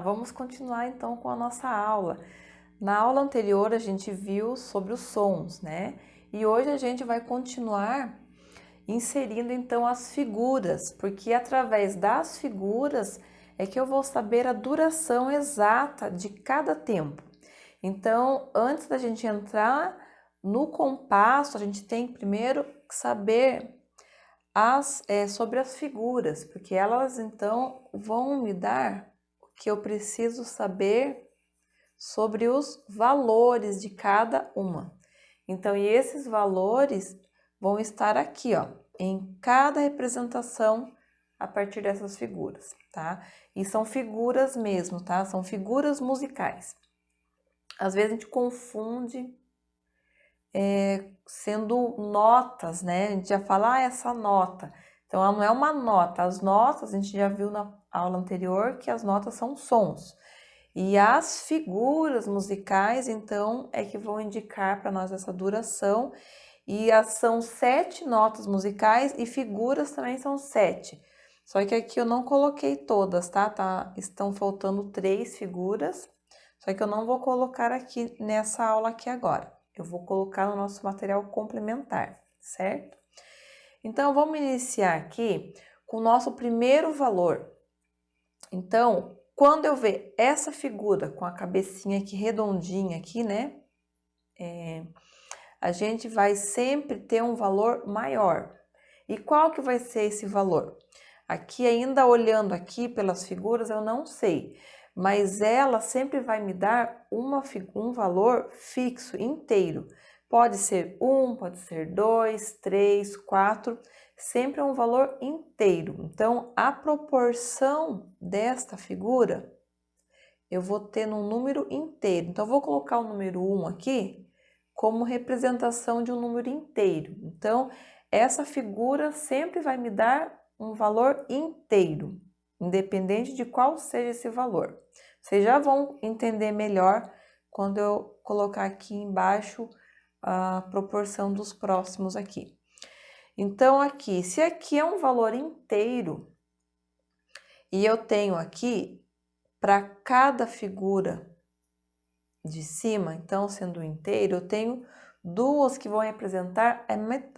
vamos continuar então com a nossa aula. Na aula anterior a gente viu sobre os sons, né? E hoje a gente vai continuar inserindo então as figuras, porque através das figuras é que eu vou saber a duração exata de cada tempo. Então, antes da gente entrar no compasso, a gente tem que primeiro saber sobre as figuras, porque elas então vão me dar o que eu preciso saber sobre os valores de cada uma. Então, e esses valores vão estar aqui, ó, em cada representação a partir dessas figuras, tá? E são figuras mesmo, tá? São figuras musicais. Às vezes a gente confunde sendo notas, né? A gente já fala, essa nota. Então, ela não é uma nota. As notas, a gente já viu na aula anterior que as notas são sons. E as figuras musicais, então, é que vão indicar para nós essa duração. E são 7 notas musicais e figuras também são 7. Só que aqui eu não coloquei todas, tá? Estão faltando 3 figuras. Só que eu não vou colocar aqui nessa aula aqui agora. Eu vou colocar no nosso material complementar, certo? Então, vamos iniciar aqui com o nosso primeiro valor. Então, quando eu ver essa figura com a cabecinha aqui redondinha aqui, né? A gente vai sempre ter um valor maior. E qual que vai ser esse valor? Aqui, ainda olhando aqui pelas figuras, eu não sei. Mas ela sempre vai me dar um valor fixo, inteiro. Pode ser 1, pode ser 2, 3, 4, sempre é um valor inteiro. Então, a proporção desta figura, eu vou ter num número inteiro. Então, eu vou colocar o número 1 aqui como representação de um número inteiro. Então, essa figura sempre vai me dar um valor inteiro, independente de qual seja esse valor. Vocês já vão entender melhor quando eu colocar aqui embaixo a proporção dos próximos aqui. Então, aqui, se aqui é um valor inteiro, e eu tenho aqui, para cada figura de cima, então, sendo inteiro, eu tenho duas que vão representar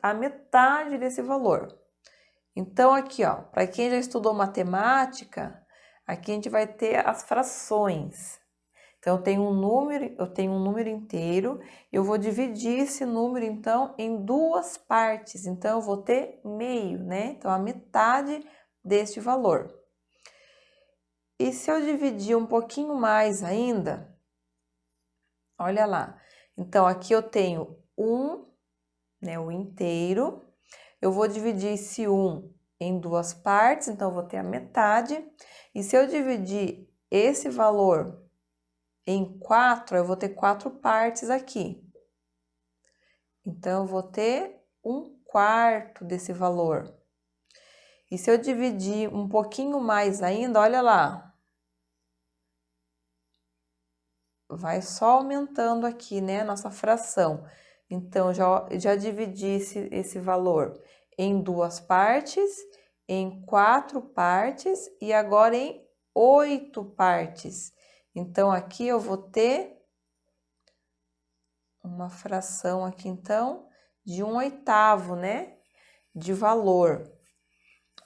a metade desse valor. Então, aqui, ó, para quem já estudou matemática, aqui a gente vai ter as frações. Então, eu tenho um número inteiro, eu vou dividir esse número, então, em duas partes. Então, eu vou ter meio, né? Então, a metade deste valor. E se eu dividir um pouquinho mais ainda, olha lá. Então, aqui eu tenho 1, né, o inteiro. Eu vou dividir esse 1 em duas partes, então eu vou ter a metade. E se eu dividir esse valor em 4, eu vou ter 4 partes aqui. Então, eu vou ter 1/4 desse valor. E se eu dividir um pouquinho mais ainda, olha lá. Vai só aumentando aqui, né, nossa fração. Então, já dividi esse valor em duas partes, em 4 partes e agora em 8 partes. Então, aqui eu vou ter uma fração aqui, então, de 1/8, né, de valor.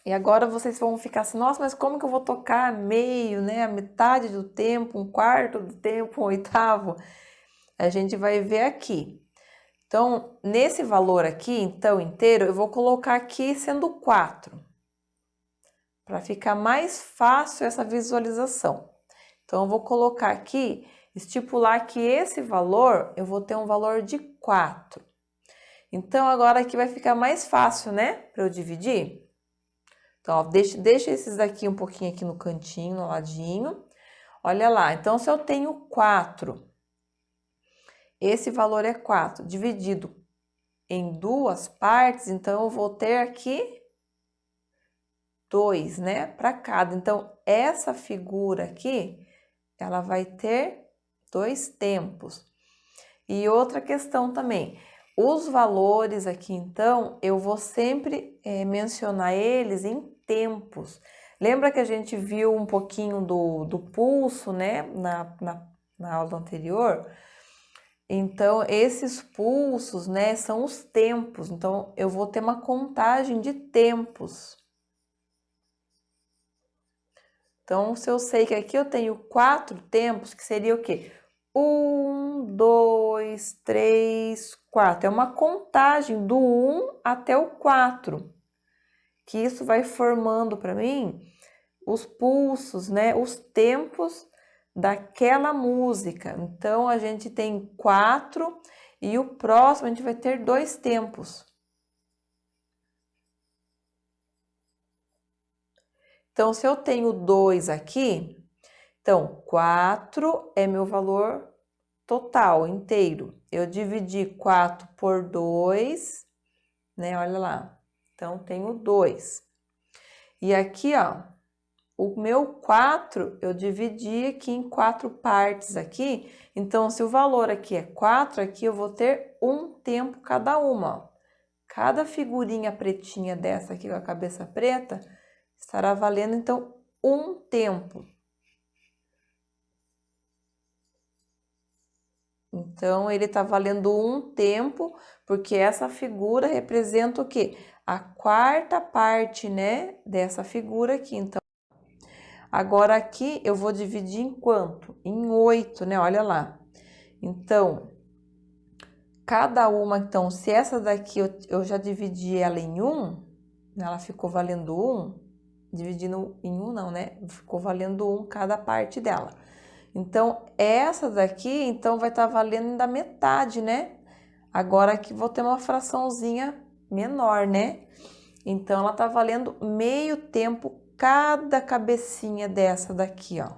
E agora vocês vão ficar assim, nossa, mas como que eu vou tocar meio, né, a metade do tempo, 1/4 do tempo, 1/8? A gente vai ver aqui. Então, nesse valor aqui, então, inteiro, eu vou colocar aqui sendo 4, para ficar mais fácil essa visualização. Então, eu vou colocar aqui, estipular que esse valor, eu vou ter um valor de 4. Então, agora aqui vai ficar mais fácil, né, para eu dividir. Então, ó, deixa esses daqui um pouquinho aqui no cantinho, no ladinho. Olha lá, então, se eu tenho 4... Esse valor é 4, dividido em duas partes, então eu vou ter aqui 2, né, para cada. Então, essa figura aqui, ela vai ter 2 tempos. E outra questão também, os valores aqui, então, eu vou sempre mencionar eles em tempos. Lembra que a gente viu um pouquinho do pulso, né, na aula anterior? Então, esses pulsos, né, são os tempos. Então, eu vou ter uma contagem de tempos. Então, se eu sei que aqui eu tenho 4 tempos, que seria o quê? 1, 2, 3, 4. É uma contagem do 1 até o 4. Que isso vai formando para mim os pulsos, né? Os tempos daquela música. Então, a gente tem 4 e o próximo a gente vai ter 2 tempos. Então, se eu tenho 2 aqui, então 4 é meu valor total, inteiro. Eu dividi 4 por 2, né? Olha lá. Então, tenho 2. E aqui, ó, o meu 4, eu dividi aqui em 4 partes aqui. Então, se o valor aqui é 4, aqui eu vou ter um tempo cada uma. Cada figurinha pretinha dessa aqui com a cabeça preta estará valendo, então, um tempo. Então, ele está valendo um tempo, porque essa figura representa o quê? A quarta parte, né, dessa figura aqui. Então, agora aqui eu vou dividir em quanto? Em 8, né? Olha lá. Então, cada uma, então, se essa daqui eu já dividi ela em 1, ela ficou valendo 1, dividindo em 1 não, né? Ficou valendo 1 cada parte dela. Então, essa daqui, então, vai estar valendo da metade, né? Agora aqui vou ter uma fraçãozinha menor, né? Então, ela tá valendo meio tempo cada cabecinha dessa daqui, ó.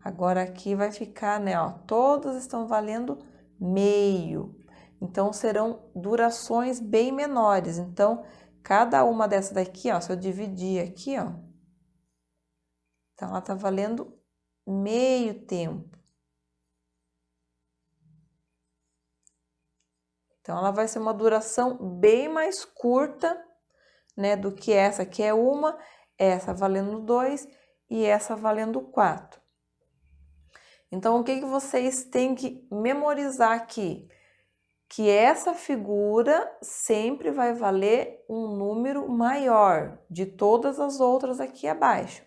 Agora aqui vai ficar, né, ó, todas estão valendo meio. Então, serão durações bem menores. Então, cada uma dessa daqui, ó, se eu dividir aqui, ó, então ela tá valendo meio tempo. Então, ela vai ser uma duração bem mais curta, né, do que essa, que é uma, essa valendo 2 e essa valendo 4. Então, o que que vocês têm que memorizar aqui? Que essa figura sempre vai valer um número maior de todas as outras aqui abaixo.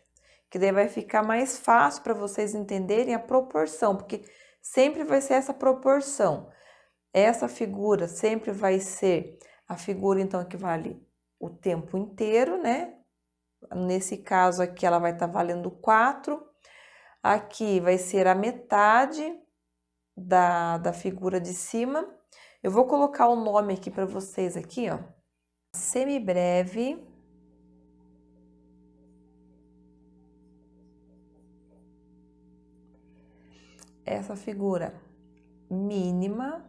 Que daí vai ficar mais fácil para vocês entenderem a proporção, porque sempre vai ser essa proporção. Essa figura sempre vai ser a figura, então, que vale o tempo inteiro, né? Nesse caso aqui, ela vai estar valendo 4. Aqui vai ser a metade da figura de cima. Eu vou colocar o nome aqui para vocês aqui, ó. Semibreve. Essa figura mínima.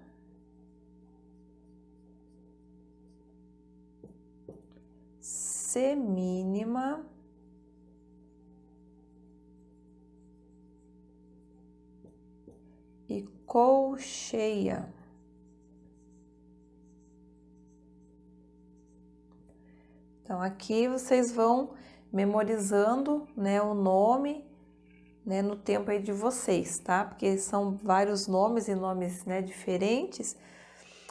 Semínima. E colcheia. Então, aqui vocês vão memorizando, né, o nome, né, no tempo aí de vocês, tá? Porque são vários nomes e nomes, né, diferentes.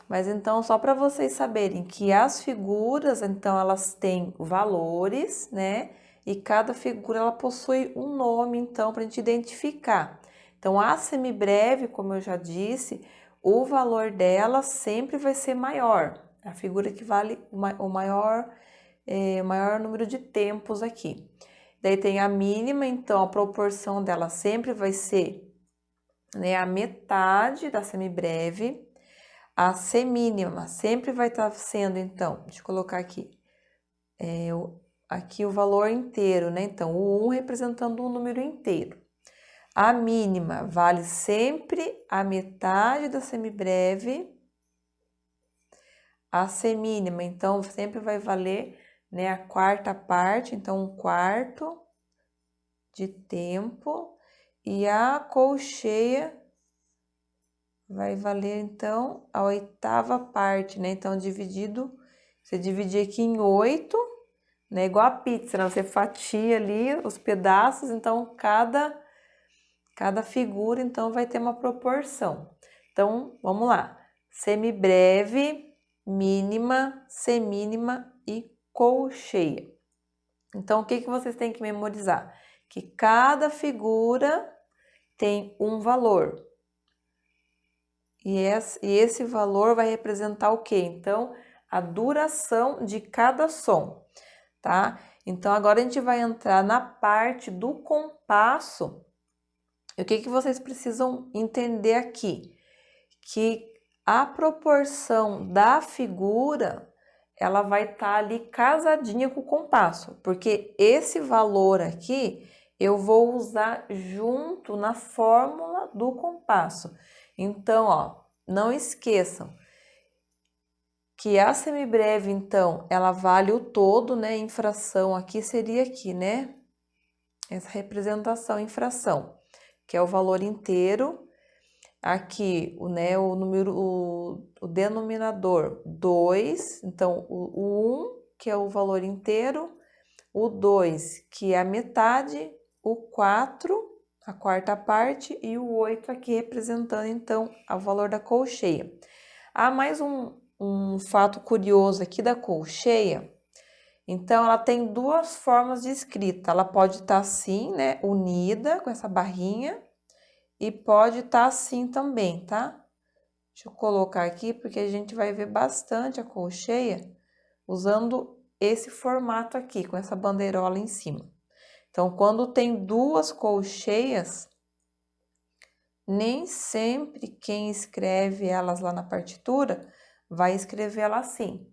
Mas então, só para vocês saberem que as figuras, então, elas têm valores, né? E cada figura, ela possui um nome, então, para a gente identificar. Então, a semibreve, como eu já disse, o valor dela sempre vai ser maior. A figura que vale o maior número de tempos aqui. Daí tem a mínima, então, a proporção dela sempre vai ser, né, a metade da semibreve. A semínima sempre vai estar sendo, então, deixa eu colocar aqui, aqui o valor inteiro, né? Então, o 1 representando um número inteiro. A mínima vale sempre a metade da semibreve. A semínima, então, sempre vai valer, né, a quarta parte, então, um quarto de tempo. E a colcheia vai valer, então, a oitava parte, né? Então, você dividir aqui em 8, né? Igual a pizza, né? Você fatia ali os pedaços, então cada figura então vai ter uma proporção. Então, vamos lá. Semibreve, mínima, semínima e colcheia. Então, o que vocês têm que memorizar? Que cada figura tem um valor. E esse valor vai representar o quê? Então, a duração de cada som, tá? Então, agora a gente vai entrar na parte do compasso. E o que vocês precisam entender aqui? Que a proporção da figura, ela vai estar ali casadinha com o compasso, porque esse valor aqui eu vou usar junto na fórmula do compasso. Então, ó, não esqueçam que a semibreve, então, ela vale o todo, né? Em fração aqui seria aqui, né? Essa representação em fração, que é o valor inteiro. Aqui, o número, o denominador 2, então o 1, que é o valor inteiro, o 2, que é a metade, o 4, a quarta parte, e o 8 aqui representando, então, o valor da colcheia. Há mais um fato curioso aqui da colcheia. Então, ela tem duas formas de escrita. Ela pode estar assim, né, unida com essa barrinha, e pode estar assim também, tá? Deixa eu colocar aqui, porque a gente vai ver bastante a colcheia usando esse formato aqui, com essa bandeirola em cima. Então, quando tem duas colcheias, nem sempre quem escreve elas lá na partitura vai escrever ela assim.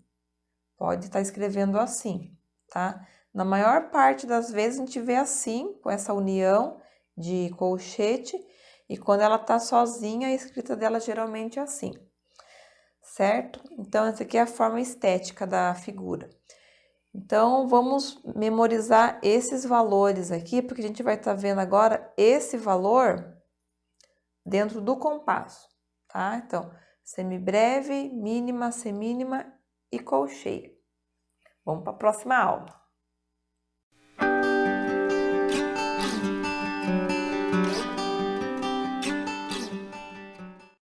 Pode estar escrevendo assim, tá? Na maior parte das vezes a gente vê assim, com essa união de colchete, e quando ela tá sozinha, a escrita dela geralmente é assim, certo? Então, essa aqui é a forma estética da figura. Então, vamos memorizar esses valores aqui, porque a gente vai estar vendo agora esse valor dentro do compasso, tá? Então, semibreve, mínima, semínima e colcheia. Vamos para a próxima aula.